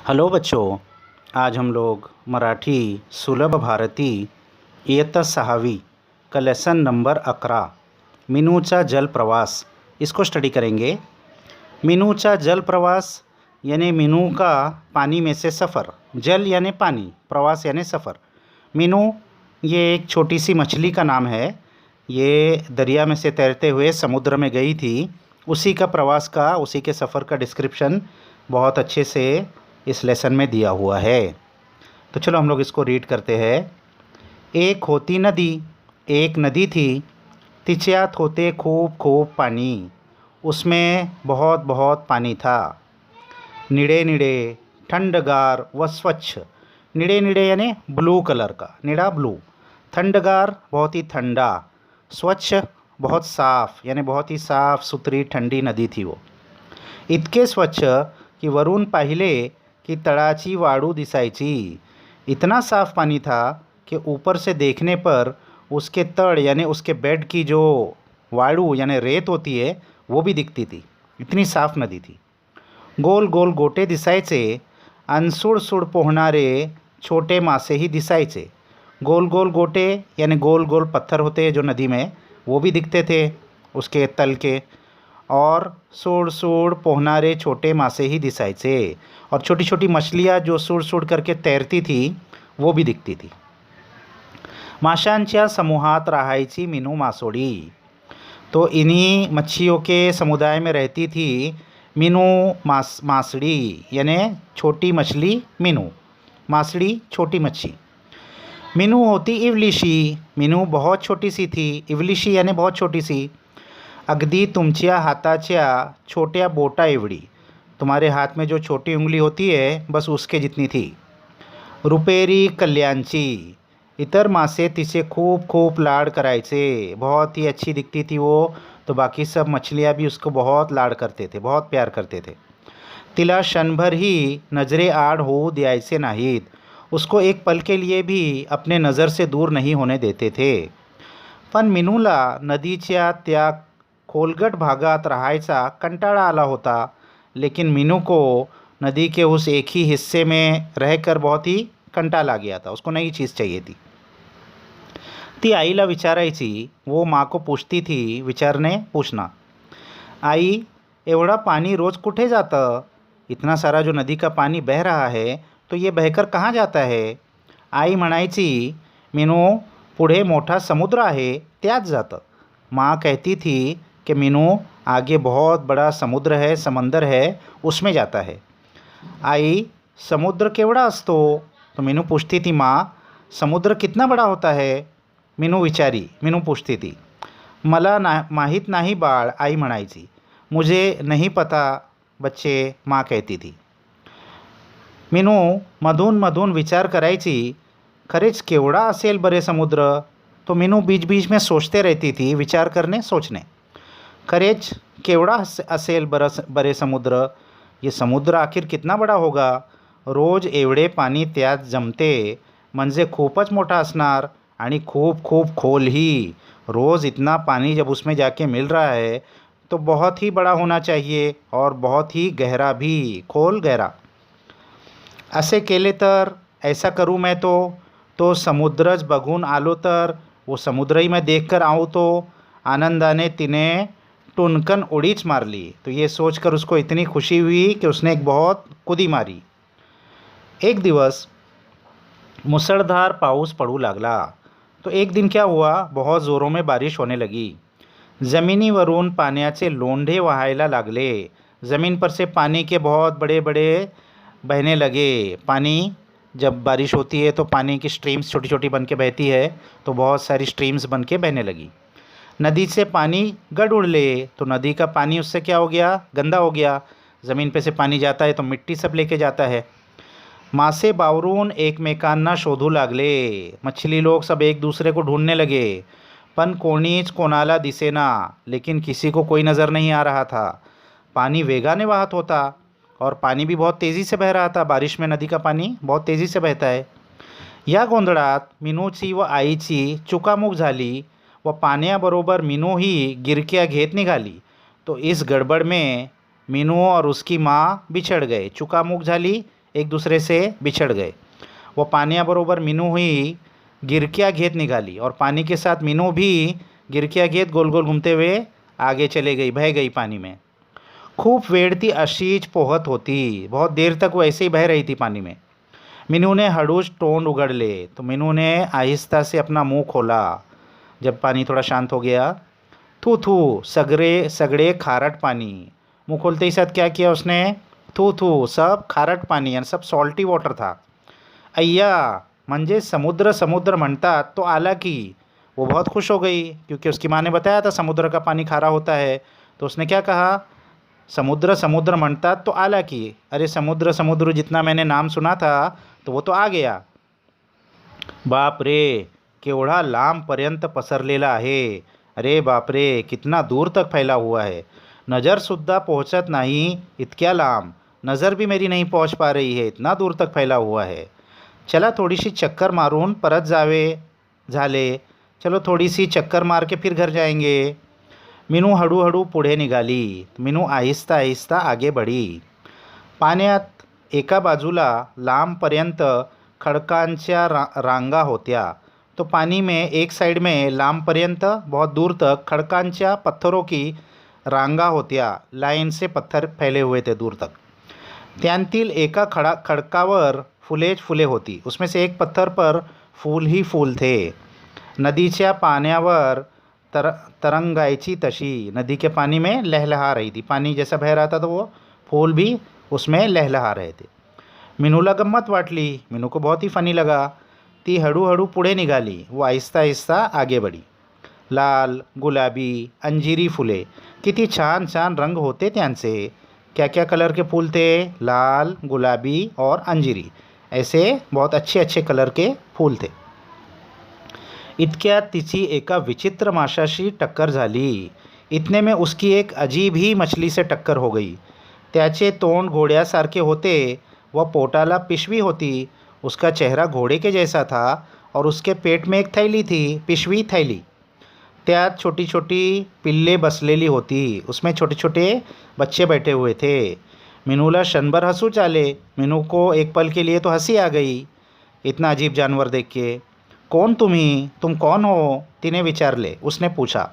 Hello बच्चों, आज हम लोग मराठी सुलभ भारती इयत्ता 6वी का लेसन नंबर 11 मिनूचा जल प्रवास इसको स्टडी करेंगे। मिनूचा जल प्रवास यानी मिनू का पानी में से सफ़र। जल यानी पानी, प्रवास यानी सफ़र। मिनू ये एक छोटी सी मछली का नाम है। ये दरिया में से तैरते हुए समुद्र में गई थी। उसी का प्रवास का, उसी के सफ़र का डिस्क्रिप्शन बहुत अच्छे से इस लेसन में दिया हुआ है। तो चलो हम लोग इसको रीड करते हैं। एक होती नदी, एक नदी थी, तिच्यात होते खूब खूब पानी, उसमें बहुत बहुत पानी था। निड़े निड़े, ठंडगार व स्वच्छ। निड़े निड़े यानी ब्लू कलर का, निड़ा ब्लू। ठंडगार बहुत ही ठंडा, स्वच्छ बहुत साफ़ यानी बहुत ही साफ़ सुथरी ठंडी नदी थी वो। इतके स्वच्छ कि वरून पाहिले की तळाची वाळू दिसायची। इतना साफ़ पानी था कि ऊपर से देखने पर उसके तड़ यानी उसके बेड की जो वाळू यानी रेत होती है वो भी दिखती थी। इतनी साफ़ नदी थी। गोल गोल गोटे दिसायचे, अनसुडसुड पोहणारे छोटे मासे ही दिसायचे। गोल गोल गोटे यानी गोल गोल पत्थर होते हैं जो नदी में, वो भी दिखते थे उसके तल के। और सूड़ सूड़ पोहनारे छोटे मासे ही दिसायचे, और छोटी छोटी मछलियाँ जो सूड़ सूड़ करके तैरती थी वो भी दिखती थी। माशांच्या समूहात राहायची मीनू मासोड़ी। तो इन्हीं मच्छियों के समुदाय में रहती थी मीनू मासड़ी यानी छोटी मछली मीनू। मासड़ी छोटी मच्छी। मीनू होती इवलिशी। मीनू बहुत छोटी सी थी। इवलिशी यानी बहुत छोटी सी। अगदी तुमच्या हाताच्या छोट्या बोटा एवढी। तुम्हारे हाथ में जो छोटी उंगली होती है बस उसके जितनी थी। रुपेरी कल्याणची। इतर मासे तिचे खूब खूब लाड करायचे। बहुत ही अच्छी दिखती थी वो, तो बाकी सब मछलियाँ भी उसको बहुत लाड करते थे, बहुत प्यार करते थे। तिला क्षणभर ही नजरे आड होऊ द्यायचे नाहीत। उसको एक पल के लिए भी अपने नज़र से दूर नहीं होने देते थे। पण मीनूला नदीच्या त्या खोलगट भागात राहायचा कंटाळा आला होता। लेकिन मीनू को नदी के उस एक ही हिस्से में रहकर बहुत ही कंटाळा आ गया था, उसको नई चीज़ चाहिए थी। ती आईला विचारायची, वो माँ को पूछती थी, विचारने पूछना। आई, एवढा पानी रोज़ कुठे जातं? इतना सारा जो नदी का पानी बह रहा है तो ये बहकर कहाँ जाता है? आई म्हणायची, मीनू, पुढे मोठा समुद्र आहे त्यात जातं। माँ कहती थी कि मीनू, आगे बहुत बड़ा समुद्र है, समंदर है, उसमें जाता है। आई, समुद्र केवढा असतो? तो मीनू पूछती थी, माँ, समुद्र कितना बड़ा होता है? मीनू पूछती थी। मला माहीत नाही बाळ, आई म्हणायची। मुझे नहीं पता बच्चे, माँ कहती थी। मीनू मधून मधून विचार करायची, खरेच केवढा असेल बरे समुद्र? तो मीनू बीच बीच में सोचते रहती थी, विचार करने सोचने। खरेच केवढा असेल बरे समुद्र? ये समुद्र आखिर कितना बड़ा होगा? रोज एवढे पाणी त्यात जमते म्हणजे खूपच मोठा असणार, आणि खूप खूप खोल ही। रोज़ इतना पानी जब उसमें जाके मिल रहा है तो बहुत ही बड़ा होना चाहिए, और बहुत ही गहरा भी, खोल गहरा। असे केले तर, ऐसा करूँ मैं तो समुद्रच बघून आलो तर, वो समुद्र ही मैं देख कर आऊँ तो। आनंदाने तिने टुनकन उड़ीच मार ली। तो ये सोचकर उसको इतनी खुशी हुई कि उसने एक बहुत कूदी मारी। एक दिवस मुसळधार पाऊस पड़ू लागला। तो एक दिन क्या हुआ, बहुत ज़ोरों में बारिश होने लगी। जमिनीवरून पाण्याचे लोंढे वहायला लागले। ज़मीन पर से पानी के बहुत बड़े बड़े बहने लगे। पानी जब बारिश होती है तो पानी की स्ट्रीम्स छोटी छोटी बन के बहती है, तो बहुत सारी स्ट्रीम्स बन के बहने लगी। नदी से पानी गड़ उड़ले। तो नदी का पानी उससे क्या हो गया, गंदा हो गया। ज़मीन पे से पानी जाता है तो मिट्टी सब लेके जाता है। मासे बावरून एकमेकांना शोधू लागले। मछली लोग सब एक दूसरे को ढूंढने लगे, पण कोणीच कोणाला दिसेना। लेकिन किसी को कोई नज़र नहीं आ रहा था। पानी वेगाने वाहत होता, और पानी भी बहुत तेज़ी से बह रहा था। बारिश में नदी का पानी बहुत तेज़ी से बहता है। या गोंधळात मीनूची व आईची चुकामुक झाली, व पाण्याबरोबर मीनू ही गिरक्या घेत निघाली। तो इस गड़बड़ में मीनू और उसकी माँ बिछड़ गए। चुकामुक झाली, एक दुसरे से बिछड़ गए। वो पाण्याबरोबर मीनू हुई गिरक्या घेत निघाली और पानी के साथ मीनू भी गिरक्या घेत गोल गोल घूमते हुए आगे चले गई, बह गई पानी में। खूब वेळ ती अशीच पोहत होती, बहुत देर तक वो ऐसे ही बह रही थी पानी में। मीनू ने हड़ूच तोंड उगड़ले तो मीनू ने आहिस्ता से अपना मुंह खोला। जब पानी थोड़ा शांत हो गया, थू थू सगड़े सगड़े खारट पानी। मुंह खोलते ही साथ क्या किया उसने, थू थू, सब खारट पानी यानी सब सॉल्टी वाटर था। अय्या म्हणजे समुद्र समुद्र म्हणतात तो आला की। वो बहुत खुश हो गई क्योंकि उसकी माँ ने बताया था समुद्र का पानी खारा होता है। तो उसने क्या कहा, समुद्र समुद्र म्हणतात तो आला की। अरे समुद्र समुद्र जितना मैंने नाम सुना था तो वो तो आ गया। बाप रे, केवढा लांबपर्यंत पसरलेला आहे। अरे बाप रे, कितना दूर तक फैला हुआ है। नज़रसुद्धा पोहोचत नाही इतक्या लांब। नज़र भी मेरी नहीं पहुंच पा रही है, इतना दूर तक फैला हुआ है। चला थोडीशी चक्कर मारून परत जावे झाले। चलो थोडीशी चक्कर मार के फिर घर जाएंगे। मीनू हळूहळू पुढे निघाली। मीनू आहिस्ता आहिस्ता आगे बढ़ी। पाण्यात एका बाजूला लांबपर्यंत खडकांच्या रांगा होत्या। तो पानी में एक साइड में लांबपर्यंत बहुत दूर तक खडकांच्या पत्थरों की रांगा होत्या। लाइन से पत्थर फैले हुए थे दूर तक। त्यांतील एका खडकावर फुलेच फुले होती। उसमें से एक पत्थर पर फूल ही फूल थे। नदीच्या पाण्यावर तरंगायची तशी, नदी के पानी में लहलहा रही थी। पानी जैसा बह रहा था तो वो फूल भी उसमें लहलहा रहे थे। मीनूला गंमत वाटली, मीनू को बहुत ही फ़नी लगा। ती हळूहळू पुढे निघाली, वो आहिस्ता आहिस्ता आगे बढ़ी। लाल, गुलाबी, अंजिरी फुले, किती छान छान रंग होते त्यांचे। क्या क्या कलर के फूल थे, लाल, गुलाबी और अंजिरी, ऐसे बहुत अच्छे अच्छे कलर के फूल थे। इतक्यात तिची एका विचित्र माशाशी टक्कर झाली। इतने में उसकी एक अजीब ही मछली से टक्कर हो गई। त्याचे तोंड घोड्यासारखे होते व पोटाला पिशवी होती। उसका चेहरा घोड़े के जैसा था और उसके पेट में एक थैली थी, पिशवी थैली। त्यात छोटी छोटी पिल्ले बसलेली होती, उसमें छोटे छोटे बच्चे बैठे हुए थे। मीनूला क्षणभर हंसूच आले। मीनू को एक पल के लिए तो हंसी आ गई इतना अजीब जानवर देख के। कोण तुम्ही, तुम कौन हो, तिने विचारले। उसने पूछा,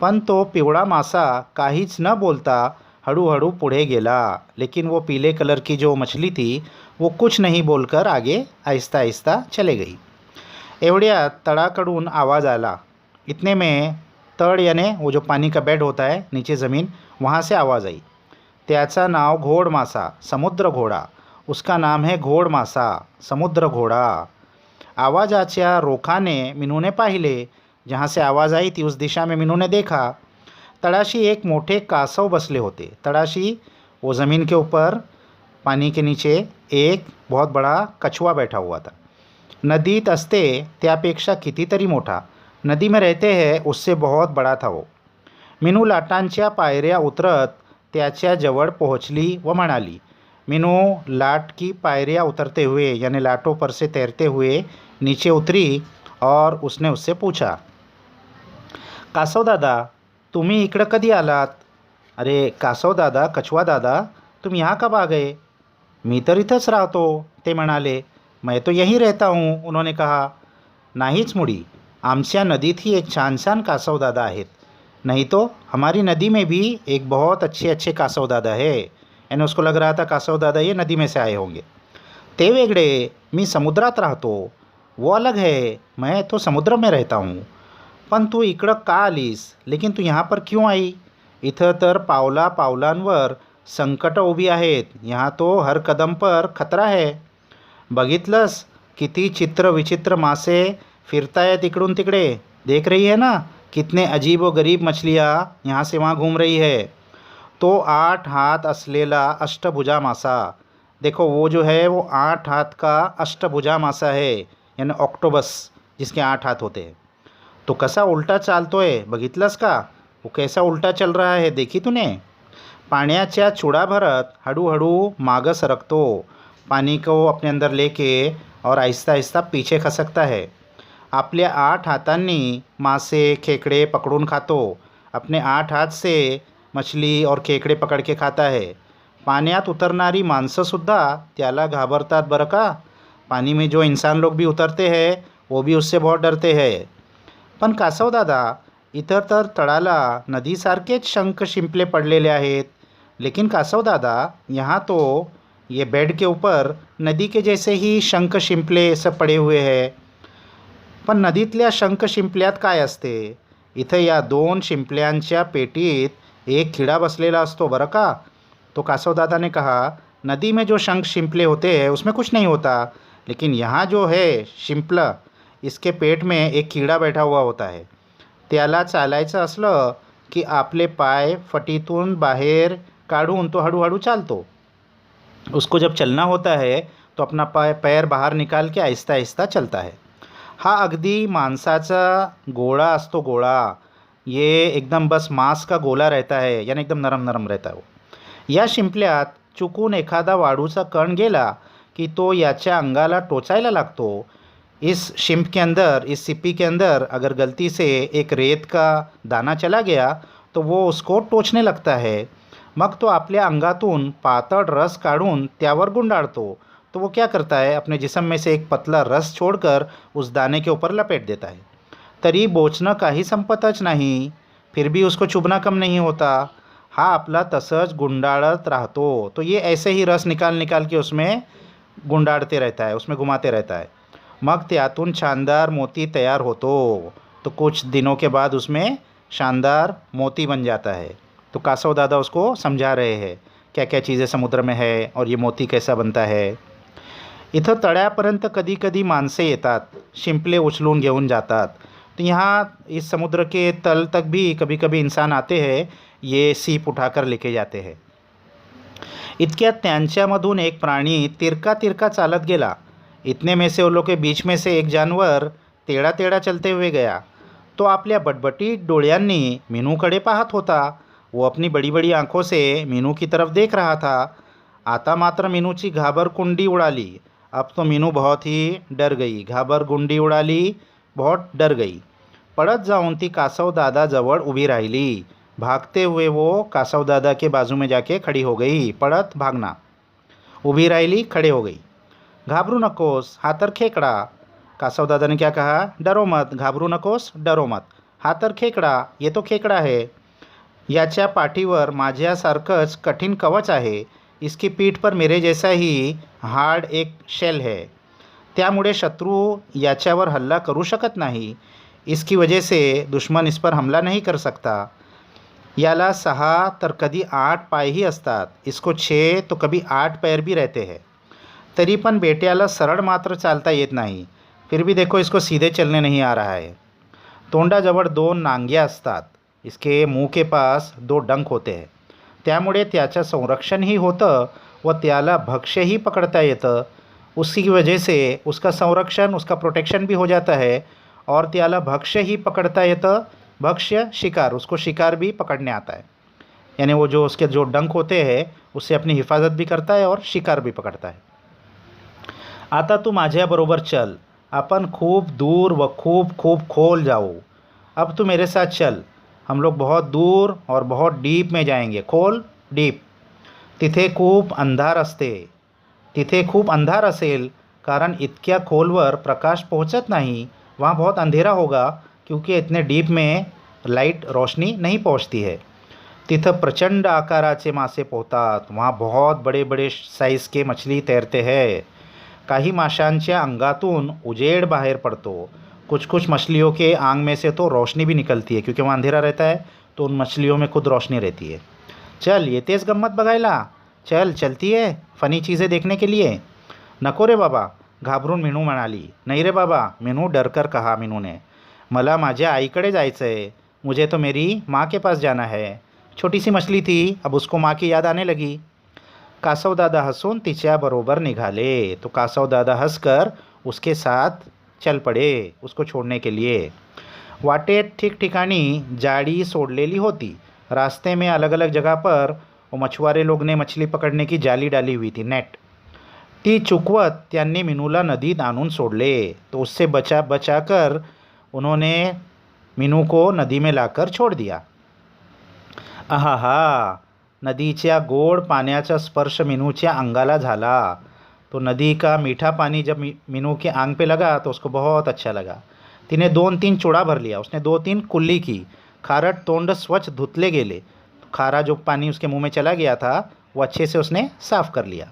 पण तो पिवळा मासा काहीच न बोलता हळूहळू पुढे गेला। लेकिन वो पीले कलर की जो मछली थी वो कुछ नहीं बोलकर आगे आहिस्ता आहिस्ता चले गई। एवढ्यात तळाकडून आवाज़ आला। इतने में तड़ यानी वो जो पानी का बेड होता है नीचे ज़मीन, वहाँ से आवाज़ आई। त्याचा नाव घोड़ मासा, समुद्र घोड़ा। उसका नाम है घोड़ मासा, समुद्र घोड़ा। आवाज़ाच्या रोखाने मीनू ने पाहिले। जहाँ से आवाज़ आई थी उस दिशा में मीनू ने देखा। तळाशी एक मोठे कासव बसले होते। तळाशी वो ज़मीन के ऊपर पानी के नीचे एक बहुत बड़ा कछुआ बैठा हुआ था। नदीत असते त्यापेक्षा कितीतरी मोठा, नदी में रहते हैं उससे बहुत बड़ा था वो। मीनू लाटांच्या पायऱ्या उतरत त्याच्या जवळ पोहोचली व म्हणाली। मीनू लाट की पायरियाँ उतरते हुए यानी लाटों पर से तैरते हुए नीचे उतरी और उसने उससे पूछा, कासव दादा तुम्ही इकडं कधी आलात? अरे कासव दादा, कछुआ दादा, तुम यहाँ कब आ गए? मी तर इथंच राहतो, ते म्हणाले। मैं तो यहीं रहता हूँ, उन्होंने कहा। नाहीच मुडी, आमच्या नदीत ही एक छान छान कासव दादा आहेत। नहीं तो हमारी नदी में भी एक बहुत अच्छे अच्छे कासव दादा है। यानी उसको लग रहा था कासव दादा ये नदी में से आए होंगे। ते वेगळे, मी समुद्रात राहतो, वो अलग है, मैं तो समुद्र में रहता हूँ। पण तू इकडं का आलीस? लेकिन तू यहाँ पर क्यों आई? इथं तर पावला पावलांवर संकट उभी आहेत, यहाँ तो हर कदम पर खतरा है। बघितलंस किती चित्र विचित्र मासे फिरतायत इकडून तिकडे, देख रही है ना? कितने अजीब व गरीब मछलियाँ यहाँ से वहाँ घूम रही है। तो 8 हाथ असलेला अष्टभुजा मासा, देखो वो जो है वो 8 हाथ का अष्टभुजा मासा है, यानी ऑक्टोबस जिसके 8 हाथ होते हैं। तो कसा उलटा चालतोय, बघितलंस का? वो कैसा उलटा चल रहा है, देखी तूने? पाण्याच्या चुड़ा भरत हळूहळू मागं सरकतो, पानी को अपने अंदर लेके और आहिस्ता आहिस्ता पीछे खसकता है। आपल्या 8 हाथांनी मासे खेकडे पकडून खातो, अपने 8 हाथ से मछली और खेकडे पकड़ के खाता है। पाण्यात उतरणारी माणसंसुद्धा त्याला घाबरतात बरं का. पानी में जो इंसान लोग भी उतरते हैं वो भी उससे बहुत डरते हैं. पण कासवदादा, इतर तर तळाला नदीसारखेच शंख शिंपले पडलेले आहेत. लेकिन कासवदादा, यहाँ तो ये बेड के ऊपर नदी के जैसे ही शंख शिंपले सब पडे हुए हैं. पण नदीतल्या शंख शिंपल्यात काय असते? इथं या 2 शिंपल्यांच्या पेटीत एक किडा बसलेला असतो बरं का. तो कासवदादा ने कहा, नदी में जो शंख शिंपले होते हैं उसमें कुछ नहीं होता, लेकिन यहाँ जो है शिंपलं, इसके पेट में एक कीड़ा बैठा हुआ होता है. त्याला चालायचं असलं की आपले पाय फटीतून बाहेर काढून तो हळूहळू चालतो. उसको जब चलना होता है तो अपना पैर बाहर निकाल के आहिस्ता आहिस्ता चलता है. हा अगदी माणसाचा गोळा असतो, गोळा. ये एकदम बस मांस का गोला रहता है, यानी एकदम नरम नरम रहता है वो. या शिंपल्यात चुकून एखादा वाळूचा कण गेला की तो याच्या अंगाला टोचायला लागतो. इस शिंप के अंदर, इस सिप्पी के अंदर अगर गलती से एक रेत का दाना चला गया तो वो उसको टोचने लगता है. मग तो आपल्या अंगातून पातळ रस काढून त्यावर गुंडाळतो. तो वो क्या करता है, अपने जिस्म में से एक पतला रस छोड़कर उस दाने के ऊपर लपेट देता है. तरी बोचणं काही संपतच नाही, फिर भी उसको चुभना कम नहीं होता. हा आपला तसंच गुंडाळत राहतो. तो ये ऐसे ही रस निकाल निकाल के उसमें गुंडाळते रहता है, उसमें घुमाते रहता है. मग त्यातून शानदार मोती तयार होतो. तो कुछ दिनों के बाद उसमें शानदार मोती बन जाता है. तो कासव दादा उसको समझा रहे हैं क्या क्या चीज़ें समुद्र में है और ये मोती कैसा बनता है. इथं तळ्यापर्यंत कधी कधी माणसे येतात, शिंपले उचलून घेऊन जातात. तो यहाँ इस समुद्र के तल तक भी कभी कभी इंसान आते हैं, ये सीप उठाकर लेके जाते हैं. इतक्यात त्यांच्यामधून एक प्राणी तिरका तिरका चालत गेला. इतने में से उन लोग के बीच में से एक जानवर टेढ़ा टेढ़ा चलते हुए गया. तो आपल्या बटबटी डोळ्यांनी मीनूकडे पाहत होता. वो अपनी बड़ी बड़ी आंखों से मीनू की तरफ देख रहा था. आता मात्र मीनूची घाबरगुंडी उडाली. अब तो मीनू बहुत ही डर गई. घाबरगुंडी उडाली, बहुत डर गई. पळत जाऊन ती कासवदादाजवळ उभी राहिली. भागते हुए वो कासवदादा के बाजू में जाके खड़ी हो गई. पळत भागना, उभी राहिली, खड़े हो गई. घाबरू नकोस, हा तर खेकडा. कासवदादा ने क्या कहा, डरो मत, घाबरू नकोस, डरो मत. हा तर खेकडा, ये तो खेकडा है. याच्या पाठीवर माझ्यासारखंच कठीण कवच आहे. इसकी पीठ पर मेरे जैसा ही हार्ड एक शेल है. त्यामुळे शत्रु याच्यावर हल्ला करू शकत नाही. इसकी वजह से दुश्मन इस पर हमला नहीं कर सकता. याला 6 तर कधी 8 पायही असतात. इसको 6 तो कभी 8 पैर भी रहते हैं. तरी पण बेट्याला सरळ मात्र चालता येत नाही. फिर भी देखो इसको सीधे चलने नहीं आ रहा है. तोंडाजवळ 2 नांग्या असतात. इसके मुंह के पास 2 डंक होते हैं. त्यामुळे त्याचं संरक्षणही होतं व त्याला भक्ष्यही पकडता येतं. उसकी वजह से उसका संरक्षण, उसका प्रोटेक्शन भी हो जाता है और त्याला भक्ष्यही पकड़ता येतं. भक्ष्य शिकार, उसको शिकार भी पकड़ने आता है. यानी वो जो उसके जो डंक होते हैं उससे अपनी हिफाजत भी करता है और शिकार भी पकड़ता है. आता तू माझ्याबरोबर चल. अपन खूब दूर व खूब खूब खोल जाऊ. अब तू मेरे साथ चल. हम लोग बहुत दूर और बहुत डीप में जाएंगे. खोल, डीप. तिथे खूप अंधार असते. तिथे खूप अंधार असेल कारण इतक्या खोलवर प्रकाश पोहोचत नाही. वहाँ बहुत अंधेरा होगा क्योंकि इतने डीप में लाइट रोशनी नहीं पहुँचती है. तिथं प्रचंड आकाराचे मासे पोहतात. वहाँ बहुत बड़े बड़े साइज़ के मछली तैरते हैं. काही माशांच्या अंगातून उजेड बाहेर पड़तो. कुछ कुछ मछलियों के आंग में से तो रोशनी भी निकलती है क्योंकि वहाँ अंधेरा रहता है, तो उन मछलियों में खुद रोशनी रहती है. चल येतेस गंमत बघायला. चल, चलती है फ़नी चीज़ें देखने के लिए. नको रे बाबा, घाबरून मीनू म्हणाली. नहीं रे बाबा, मीनू डरकर कहा मीनू ने. मला माझ्या आईकडे जायचं आहे. मुझे तो मेरी माँ के पास जाना है. छोटी सी मछली थी, अब उसको माँ की याद आने लगी. कासवदादा हंसून तिच्याबरोबर निघाले. तो कासवदादा हंसकर उसके साथ चल पड़े, उसको छोड़ने के लिए. वाटेत ठिकठिकाणी जाळी सोडलेली होती. रास्ते में अलग अलग जगह पर वो मछुआरे लोग ने मछली पकड़ने की जाली डाली हुई थी, नेट. ती चुकवत त्यांनी मीनूला नदीत आणून सोडले. तो उससे बचा बचा कर उन्होंने मीनू को नदी में लाकर छोड़ दिया. आहा, नदीच्या गोड पाण्याचा स्पर्श मीनूच्या अंगाला झाला। तो नदी का मीठा पानी जब मीनू के आंग पे लगा तो उसको बहुत अच्छा लगा। तिने 2-3 चुड़ा भर लिया, उसने 2-3 कुल्ली की। खारट तोंड स्वच्छ धुतले गेले। खारा जो पानी उसके मुंह में चला गया था वो अच्छे से उसने साफ कर लिया।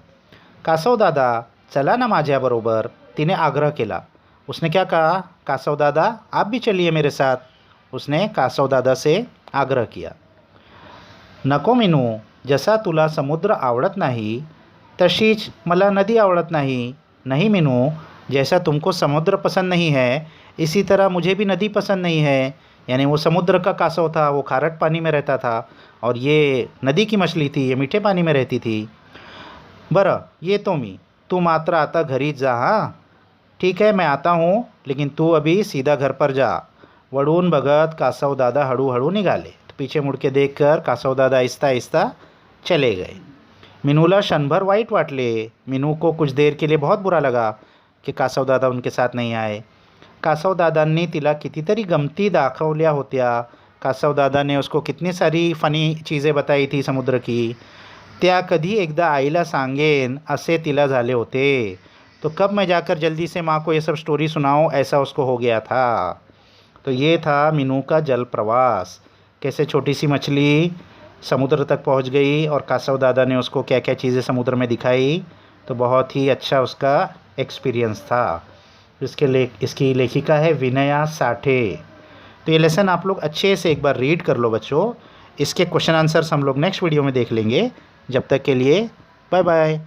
कासव दादा चला ना माझ्याबरोबर, तिने आग्रह केला। उसने क्या कहा, कासव दादा आप भी चलिए मेरे साथ, उसने कासव दादा से आग्रह किया। नको मीनू, जसा तुला समुद्र आवडत नाही तशीच मला नदी आवडत नाही। नहीं मीनू, जैसा तुमको समुद्र पसंद नहीं है इसी तरह मुझे भी नदी पसंद नहीं है। यानी वो समुद्र का कासव था, वो खारट पानी में रहता था, और ये नदी की मछली थी, ये मीठे पानी में रहती थी। बरं येतो मी, तू मात्र आता घरी जा। हाँ ठीक है मैं आता हूँ, लेकिन तू अभी सीधा घर पर जा। वळून बघत कासव दादा हळूहळू निघाले। तो पीछे मुड़ के देखकर कासव दादा आहिस्ता आहिस्ता चले गए। मीनूला क्षणभर वाईट वाटले। मीनू को कुछ देर के लिए बहुत बुरा लगा कि कासव दादा उनके साथ नहीं आए। कासव दादांनी तिला कितीतरी गमती दाखवल्या होत्या। कासव दादा ने उसको कितनी सारी फ़नी चीज़ें बताई थी समुद्र की। त्या कधी एकदा आईला सांगेन असे तिला झाले होते। तो कब मैं जाकर जल्दी से माँ को ये सब स्टोरी सुनाऊँ, ऐसा उसको हो गया था। तो ये था मीनू का जल प्रवास, कैसे छोटी सी मछली समुद्र तक पहुंच गई और कासव दादा ने उसको क्या क्या चीज़ें समुद्र में दिखाई। तो बहुत ही अच्छा उसका एक्सपीरियंस था। इसकी लेखिका है विनया साठे। तो ये लेसन आप लोग अच्छे से एक बार रीड कर लो बच्चों। इसके क्वेश्चन आंसर्स हम लोग नेक्स्ट वीडियो में देख लेंगे। जब तक के लिए बाय बाय।